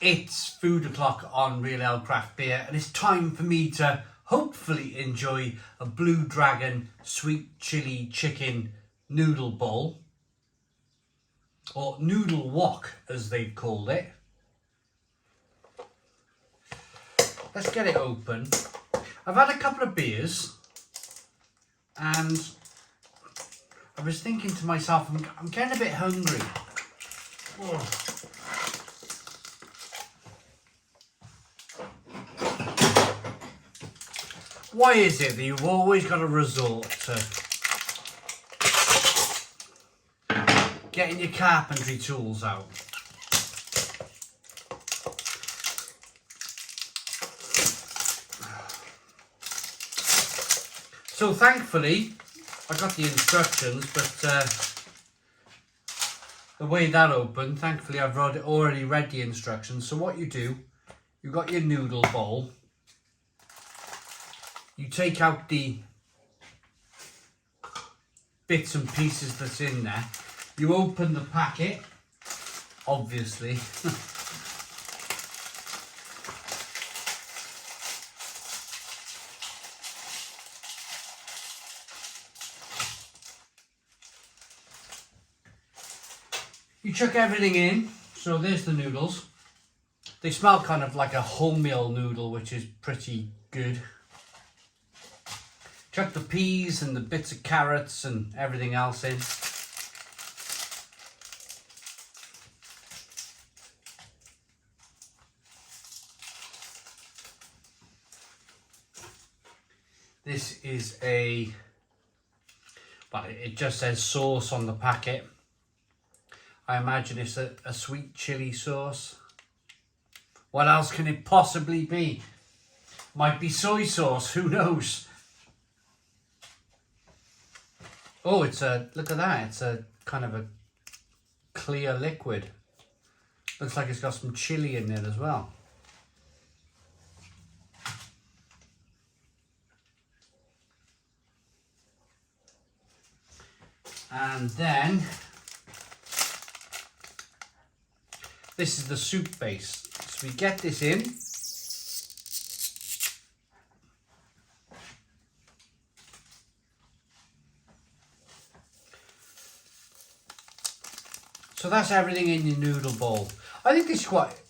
It's food o'clock on Real Ale Craft Beer, and it's time for me to hopefully enjoy a Blue Dragon sweet chili chicken noodle bowl, or noodle wok as they've called it. Let's get it open. I've had a couple of beers and I was thinking to myself, I'm getting a bit hungry. Oh. Why is it that you've always got to resort to getting your carpentry tools out? So thankfully, I got the instructions, but the way that opened, thankfully I've already read the instructions. So what you do, you've got your noodle bowl. You take out the bits and pieces that's in there. You open the packet, obviously. You chuck everything in. So there's the noodles. They smell kind of like a wholemeal noodle, which is pretty good. Chuck the peas and the bits of carrots and everything else in. This is well, it just says sauce on the packet. I imagine it's a sweet chili sauce. What else can it possibly be? Might be soy sauce, who knows? Oh, look at that, it's a kind of a clear liquid. Looks like it's got some chili in it as well. And then, this is the soup base. So we get this in. So that's everything in your noodle bowl. I think this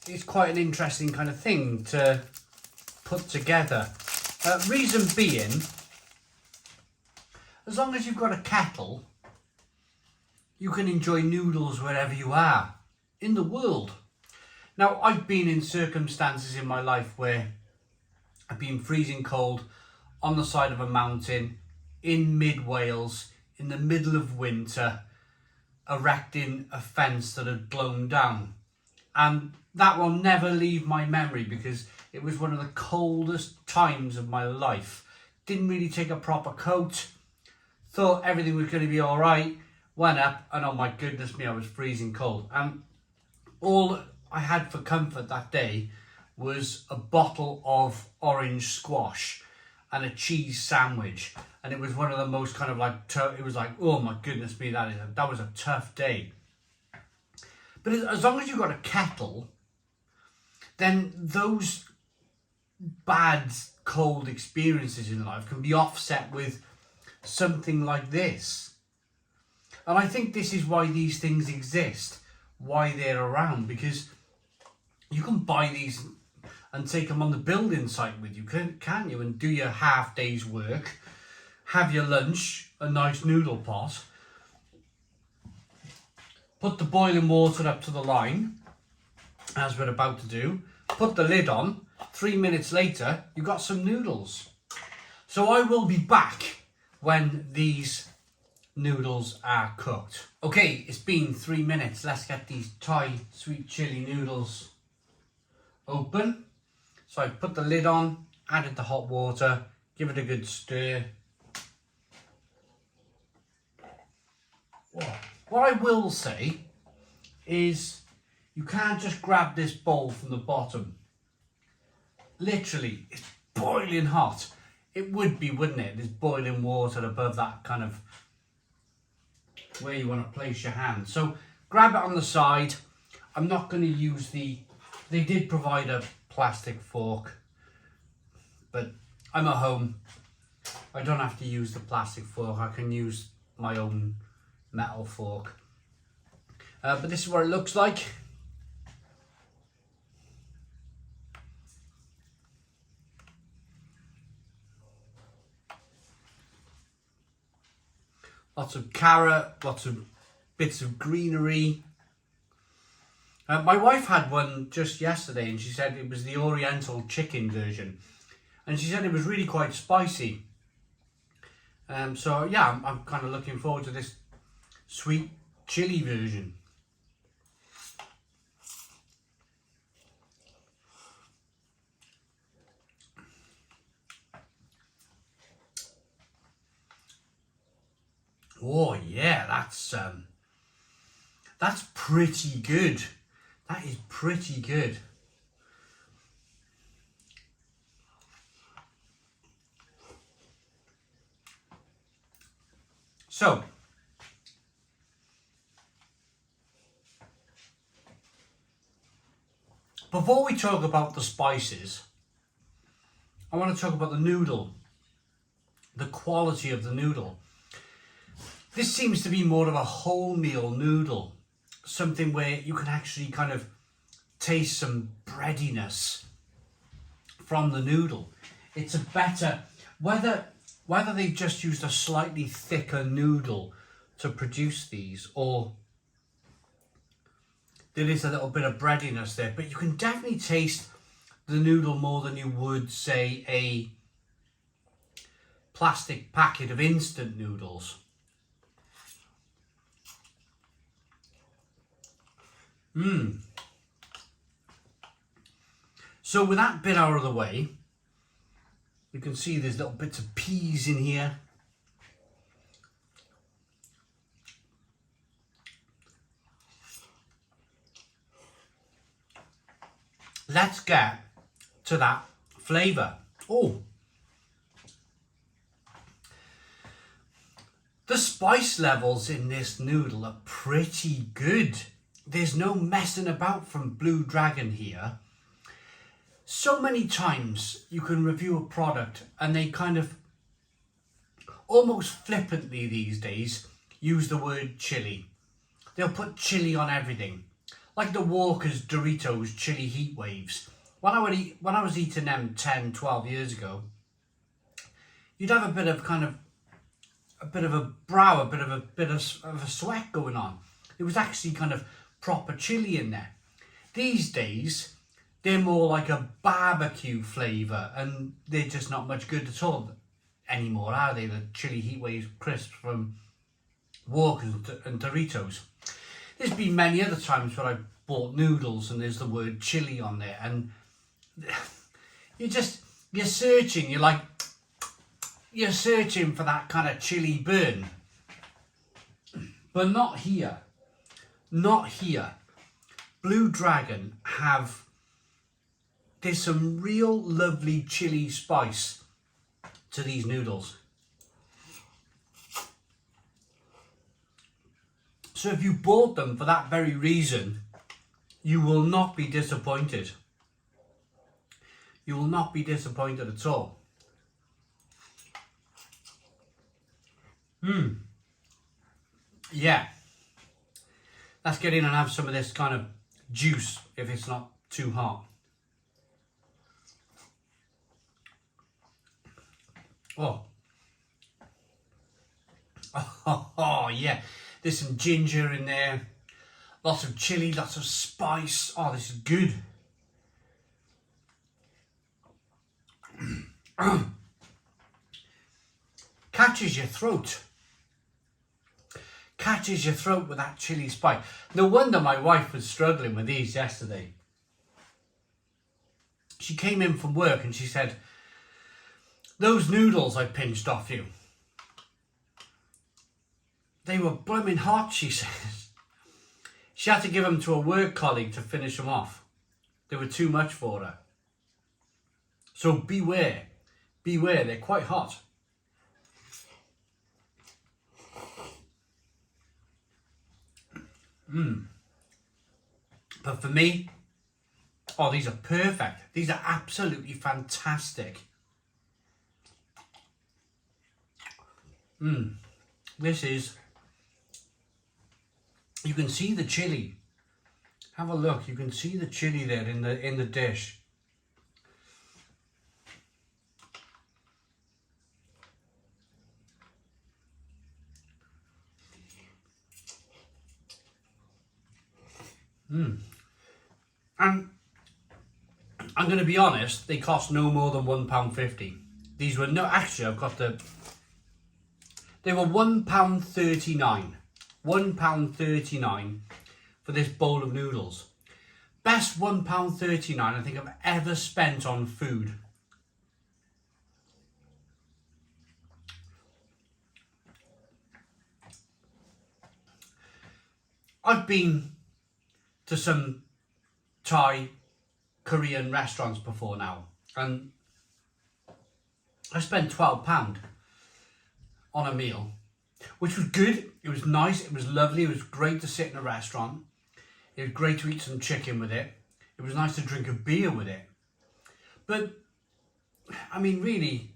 is quite an interesting kind of thing to put together. Reason being, as long as you've got a kettle, you can enjoy noodles wherever you are in the world. Now, I've been in circumstances in my life where I've been freezing cold on the side of a mountain in mid-Wales in the middle of winter, erecting a fence that had blown down, and that will never leave my memory because it was one of the coldest times of my life. Didn't really take a proper coat, thought everything was going to be all right, went up, and oh my goodness me, I was freezing cold. And all I had for comfort that day was a bottle of orange squash and a cheese sandwich. And it was one of the most kind of like, it was like, oh my goodness me, that was a tough day. But as long as you've got a kettle, then those bad cold experiences in life can be offset with something like this. And I think this is why these things exist, why they're around, because you can buy these and take them on the building site with you, can't you? And do your half day's work. Have your lunch, a nice noodle pot, put the boiling water up to the line, as we're about to do, put the lid on, 3 minutes later, you've got some noodles. So I will be back when these noodles are cooked. Okay, it's been 3 minutes. Let's get these Thai sweet chili noodles open. So I put the lid on, added the hot water, give it a good stir. What I will say is you can't just grab this bowl from the bottom. Literally, it's boiling hot. It would be, wouldn't it? There's boiling water above that kind of where you want to place your hand. So grab it on the side. I'm not going to use the They did provide a plastic fork, but I'm at home. I don't have to use the plastic fork. I can use my own metal fork. But this is what it looks like. Lots of carrot, lots of bits of greenery. My wife had one just yesterday and she said it was the Oriental chicken version. And she said it was really quite spicy. So yeah, I'm kind of looking forward to this sweet chili version. Oh yeah, that's pretty good. That is pretty good. So, before we talk about the spices, I want to talk about the noodle, the quality of the noodle. This seems to be more of a wholemeal noodle, something where you can actually kind of taste some breadiness from the noodle. It's a better, whether they've just used a slightly thicker noodle to produce these, or there is a little bit of breadiness there, but you can definitely taste the noodle more than you would, say, a plastic packet of instant noodles. So with that bit out of the way, you can see there's little bits of peas in here. Let's get to that flavour. Oh, the spice levels in this noodle are pretty good. There's no messing about from Blue Dragon here. So many times you can review a product and they kind of almost flippantly these days use the word chili. They'll put chili on everything. Like the Walker's Doritos chili heat waves. When I was eating them 10, 12 years ago, you'd have a bit of a brow, a bit of a sweat going on. It was actually kind of proper chili in there. These days, they're more like a barbecue flavour, and they're just not much good at all anymore, are they? The chili heat waves crisps from Walker's and Doritos. There's been many other times where I've bought noodles and there's the word chili on there, and you're searching, you're searching for that kind of chili burn. But not here. Not here. Blue Dragon there's some real lovely chili spice to these noodles. So if you bought them for that very reason, you will not be disappointed. You will not be disappointed at all. Yeah. Let's get in and have some of this kind of juice if it's not too hot. Oh. Oh, yeah. There's some ginger in there. Lots of chili, lots of spice. Oh, this is good. Catches your throat. Catches your throat with that chili spice. No wonder my wife was struggling with these yesterday. She came in from work and she said, "Those noodles I pinched off you, they were blooming hot," she says. She had to give them to a work colleague to finish them off. They were too much for her. So beware. Beware, they're quite hot. But for me, Oh, these are perfect. These are absolutely fantastic. This is, you can see the chili. Have a look, you can see the chili there in the dish. And I'm going to be honest, they cost no more than £1.50. These were no, actually I've got they were £1.39. £1.39 for this bowl of noodles. Best £1.39 I think I've ever spent on food. I've been to some Thai, Korean restaurants before now, and I spent £12 on a meal, which was good. It was nice, it was lovely, it was great to sit in a restaurant. It was great to eat some chicken with it. It was nice to drink a beer with it. But, I mean, really,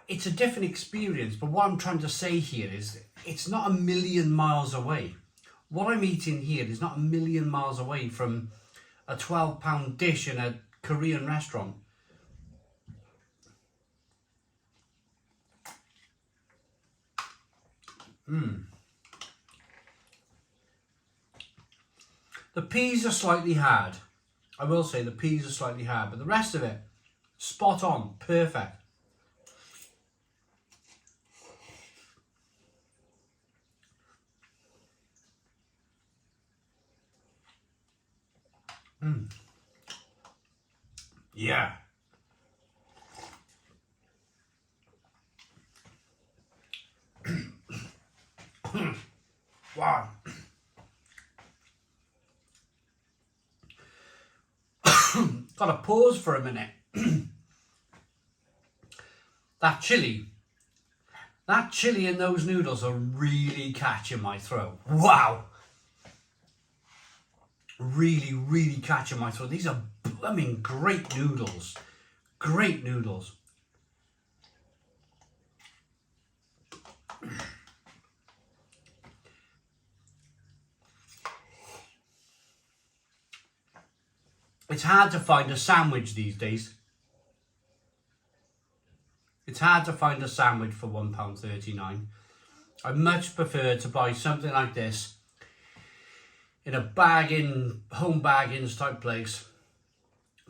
it's a different experience. But what I'm trying to say here is it's not a million miles away. What I'm eating here is not a million miles away from a £12 dish in a Korean restaurant. The peas are slightly hard. I will say the peas are slightly hard, but the rest of it, spot on, perfect. Yeah. Wow. Got to pause for a minute. That chili in those noodles are really catching my throat. Wow. Really, really catching my throat. These are, I mean, great noodles. Great noodles. It's hard to find a sandwich these days. It's hard to find a sandwich for £1.39. I much prefer to buy something like this in a home bargains type place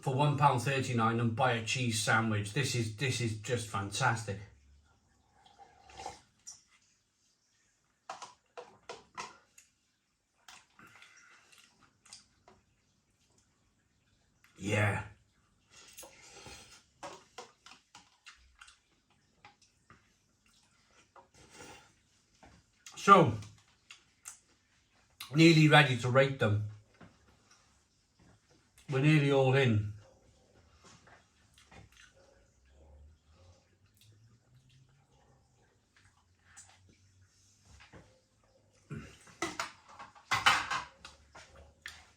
for £1.39 and buy a cheese sandwich. This is just fantastic. Yeah. So, nearly ready to rate them. We're nearly all in.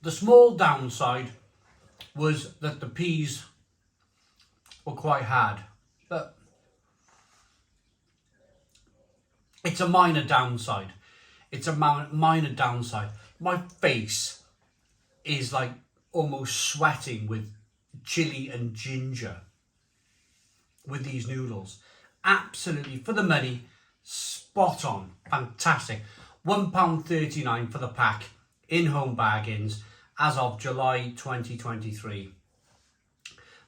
The small downside was that the peas were quite hard, but it's a minor downside. It's a minor downside. My face is like almost sweating with chili and ginger with these noodles. Absolutely, for the money, spot on, fantastic. £1.39 for the pack in home bargains as of July 2023.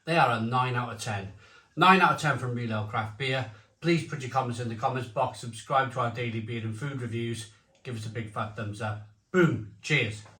They are a 9 out of 10. 9 out of 10 from Real Ale Craft Beer. Please put your comments in the comments box. Subscribe to our daily beer and food reviews. Give us a big fat thumbs up. Boom. Cheers.